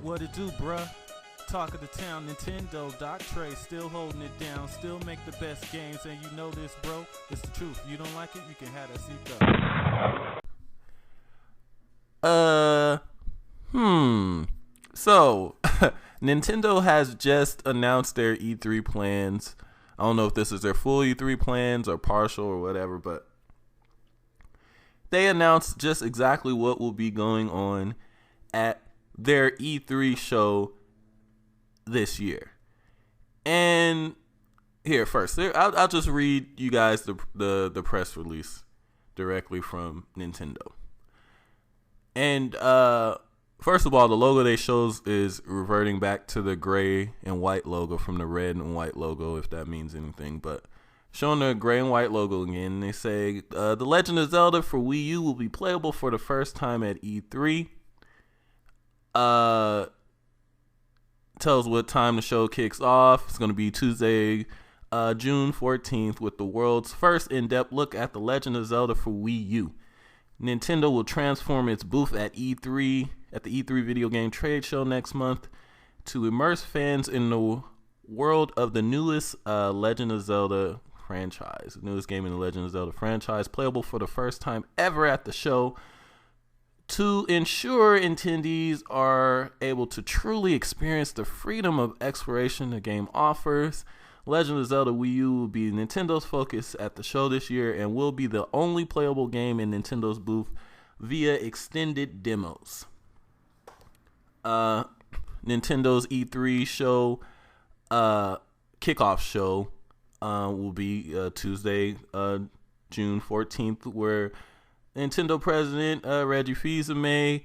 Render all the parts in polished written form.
What it do, bruh? Talk of the town, Nintendo, Doc Trey, still holding it down, still make the best games, and you know this, bro. It's the truth. You don't like it, you can have that seat up. So, Nintendo has just announced their E3 plans. I don't know if this is their full E3 plans or partial or whatever, but they announced just exactly what will be going on at their E3 show this year. And here first, I'll just read you guys the press release directly from Nintendo. And first of all, the logo they shows is reverting back to the gray and white logo from the red and white logo, if that means anything. But showing the gray and white logo again, they say The Legend of Zelda for Wii U will be playable for the first time at E3. Tells what time the show kicks off. It's going to be Tuesday, June 14th, with the world's first in-depth look at The Legend of Zelda for Wii U. Nintendo will transform its booth at the E3 video game trade show next month to immerse fans in the world of the newest Legend of Zelda franchise. The newest game in the Legend of Zelda franchise, playable for the first time ever at the show, to ensure attendees are able to truly experience the freedom of exploration the game offers. Legend of Zelda Wii U will be Nintendo's focus at the show this year and will be the only playable game in Nintendo's booth via extended demos. Nintendo's E3 show, kickoff show, will be Tuesday, June 14th, where Nintendo President Reggie Fils-Aimé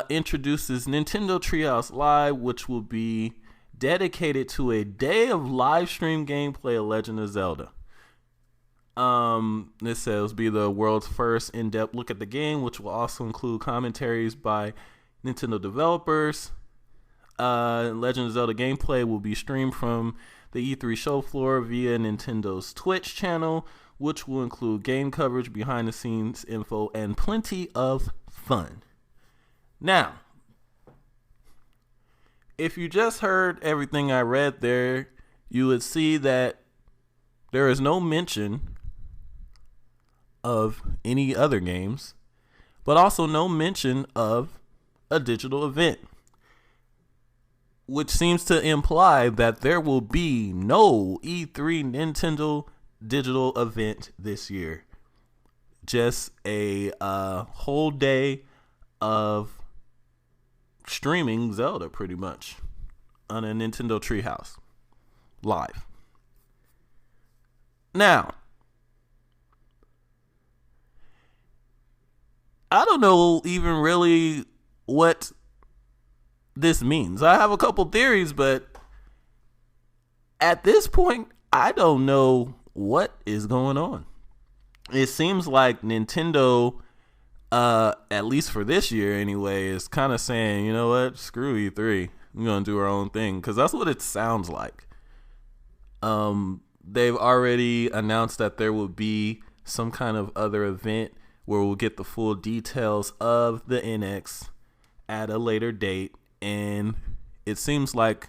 introduces Nintendo Treehouse Live, which will be dedicated to a day of live stream gameplay of Legend of Zelda. This says be the world's first in-depth look at the game, which will also include commentaries by Nintendo developers. Legend of Zelda gameplay will be streamed from the E3 show floor via Nintendo's Twitch channel, which will include game coverage, behind the scenes info, and plenty of fun. Now, if you just heard everything I read there, you would see that there is no mention of any other games, but also no mention of a digital event, which seems to imply that there will be no E3 Nintendo digital event this year. Just a whole day of streaming Zelda, pretty much, on a Nintendo Treehouse Live. Now, I don't know even really what this means. I have a couple theories, but at this point, I don't know what is going on. It seems like Nintendo, at least for this year anyway, is kind of saying, you know what, screw E3. We're going to do our own thing, because that's what it sounds like. They've already announced that there will be some kind of other event where we'll get the full details of the NX at a later date, and it seems like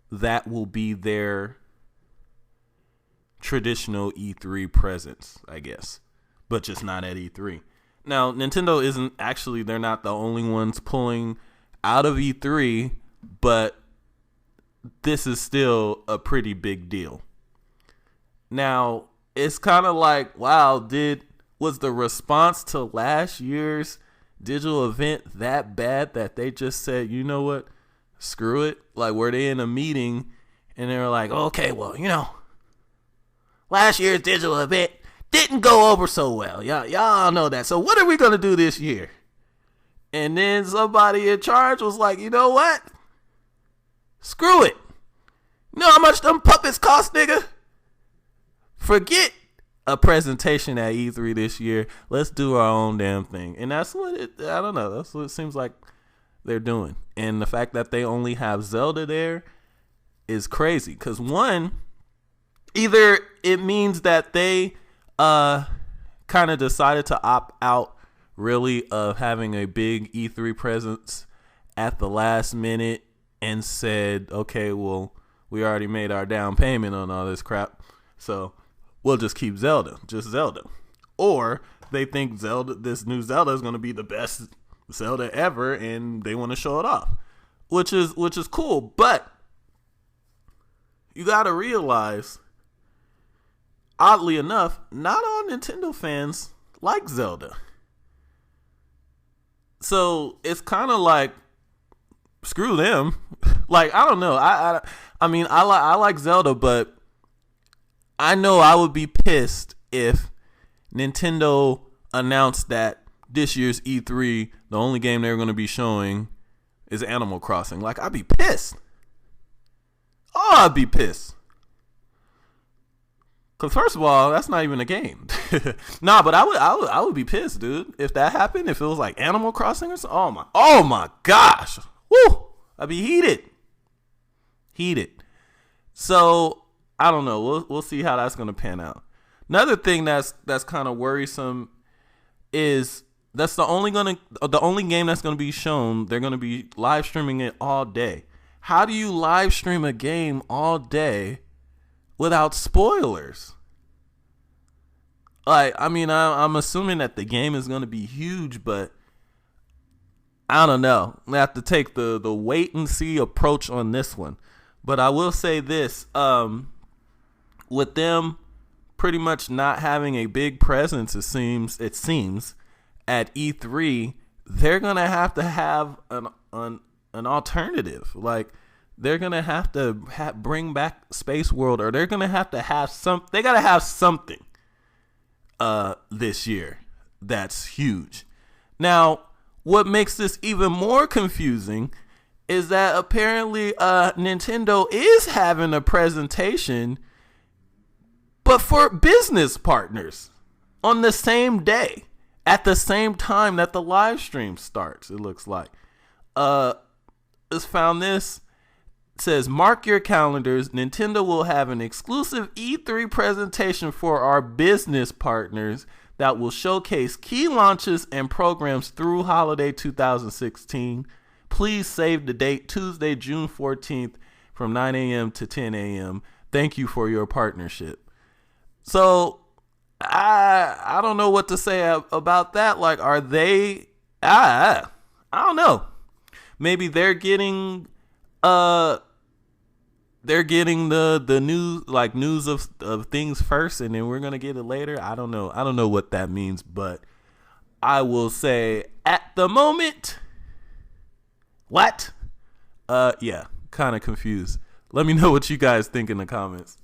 that will be their traditional E3 presence, I guess, but just not at E3. Now, Nintendo they're not the only ones pulling out of E3, but this is still a pretty big deal. Now, it's kind of like, wow, was the response to last year's digital event that bad that they just said, you know what, screw it? Like, were they in a meeting and they were like, okay, well, last year's digital event didn't go over so well. Y'all know that. So what are we going to do this year? And then somebody in charge was like, you know what? Screw it. You know how much them puppets cost, nigga? Forget a presentation at E3 this year. Let's do our own damn thing. And that's what that's what it seems like they're doing. And the fact that they only have Zelda there is crazy. Because one, either it means that they kind of decided to opt out really of having a big E3 presence at the last minute and said, okay, well, we already made our down payment on all this crap, so we'll just keep just Zelda. Or they think this new Zelda is going to be the best Zelda ever, and they want to show it off, which is cool. But you got to realize, oddly enough, not all Nintendo fans like Zelda. So it's kind of like, screw them. Like, I don't know. I mean, I like Zelda, but I know I would be pissed if Nintendo announced that this year's E3, the only game they were going to be showing is Animal Crossing. Like, I'd be pissed. Oh, I'd be pissed. Because first of all, that's not even a game. Nah, but I would be pissed, dude. If that happened, if it was like Animal Crossing or something. Oh my gosh. Woo! I'd be heated. So I don't know. We'll see how that's gonna pan out. Another thing that's kind of worrisome is that's the only game that's gonna be shown. They're gonna be live streaming it all day. How do you live stream a game all day without spoilers? Like, I mean, I'm assuming that the game is gonna be huge, but I don't know. I have to take the wait and see approach on this one. But I will say this, with them pretty much not having a big presence, it seems at E3, they're gonna have to have an alternative. Like, they're gonna have to bring back Space World, or they're gonna have to have some. They gotta have something this year that's huge. Now, what makes this even more confusing is that apparently Nintendo is having a presentation, but for business partners on the same day, at the same time that the live stream starts. It looks like. Just found this. It says, mark your calendars. Nintendo will have an exclusive E3 presentation for our business partners that will showcase key launches and programs through holiday 2016. Please save the date, Tuesday, June 14th from 9 a.m. to 10 a.m. Thank you for your partnership. So I don't know what to say about that. Like, are they, I don't know. Maybe they're getting the news of things first, and then we're gonna get it later. I don't know what that means, but I will say at the moment, what? Yeah, kind of confused. Let me know what you guys think in the comments.